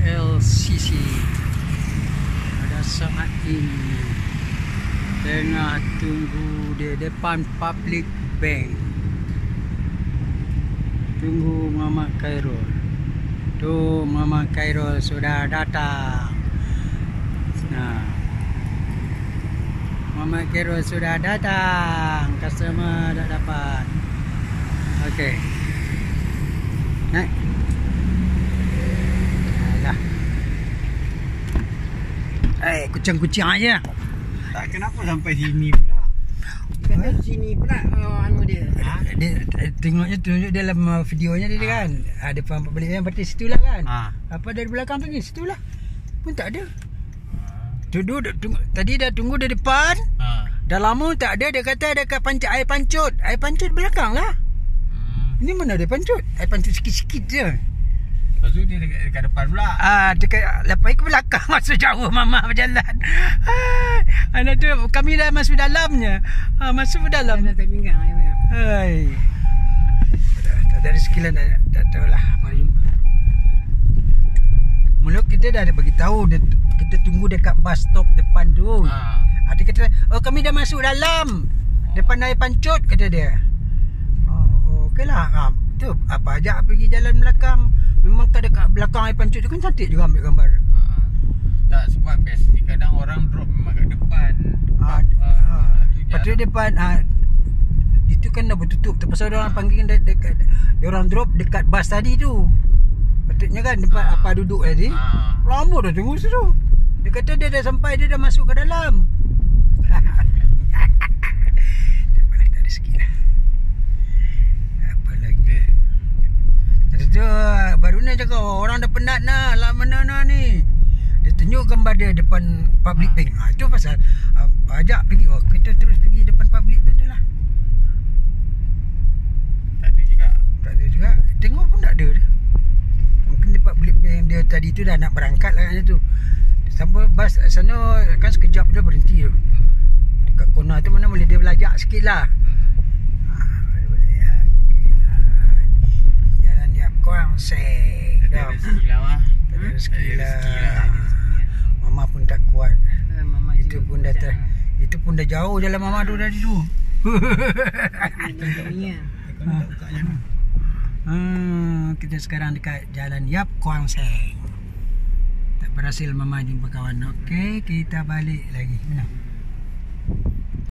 LCC. Pada saat ini tengah tunggu di depan Public Bank. Tunggu Mama Khairul. Tu Mama Khairul sudah datang. Nah, Mama Khairul sudah datang. Customer dah dapat. Okey. Naik. Alah. Kucing-kucing aja. Tak, kenapa sampai sini pula? Kata sini pula anu dia. Dia tengoknya tunjuk dalam videonya dia kan. Ada depan balik yang berarti situlah kan. Apa dari belakang pergi situlah. Pun tak ada. Tadi dah tunggu di depan. Dah lama tak ada. Dia kata ada kat air pancut. Air pancut belakang lah. Ini mana ada pancut? Air pancut sikit-sikit je. Lepas tu dia dekat depan pula. Lepas ke belakang. Masuk jauh mama berjalan. Anak tu kami dah masuk dalamnya. Masuk dalam. Dah tak pinggang. Hai. Tak ada rezeki lah. Tak tahu lah. Mari jumpa. Mula kita dah bagi tahu. Kita tunggu dekat bus stop depan tu. Dia kata, oh kami dah masuk dalam. Depan air pancut kata dia. Okey lah. Tu apa ajak pergi jalan belakang. Memang kat dekat belakang air pancut tu kan cantik juga ambil gambar. Tak, sebab biasanya kadang orang drop memang kat depan. Patut depan itu kan dah bertutup. Terpaksa orang panggil dekat dia orang drop dekat bas tadi tu. Patutnya kan tempat apa duduk tadi. Lama dah tunggu situ. Dia kata dia dah sampai, dia dah masuk ke dalam. Tak apalah, tak ada rezeki lah. Apa lagi? Tu baru ni cakap orang dah penat nak lah mana ni. Dia tunjuk gambar dia depan Public Bank. Itu pasal ajak pergi. Kita terus pergi depan Public Bank tu lah. Tak ada juga. Tak ada juga. Tengok pun tak ada dia. Mungkin di Public Bank dia tadi tu dah nak berangkat lah katanya tu. Sampai bas sana kan sekejap dia berhenti tu. Dekat corner tu mana boleh dia belajak sikit lah. Jalan Yap Kuang Seng. Tak ada rezeki lah mah. Tak ada rezeki lah. Mama pun tak kuat. Mama Itu pun dah itu pun dah jauh jalan mama tu dari tu. Kita sekarang dekat Jalan Yap Kuang Seng. Tak berhasil mama jumpa kawan. Okey, kita balik lagi. Mana?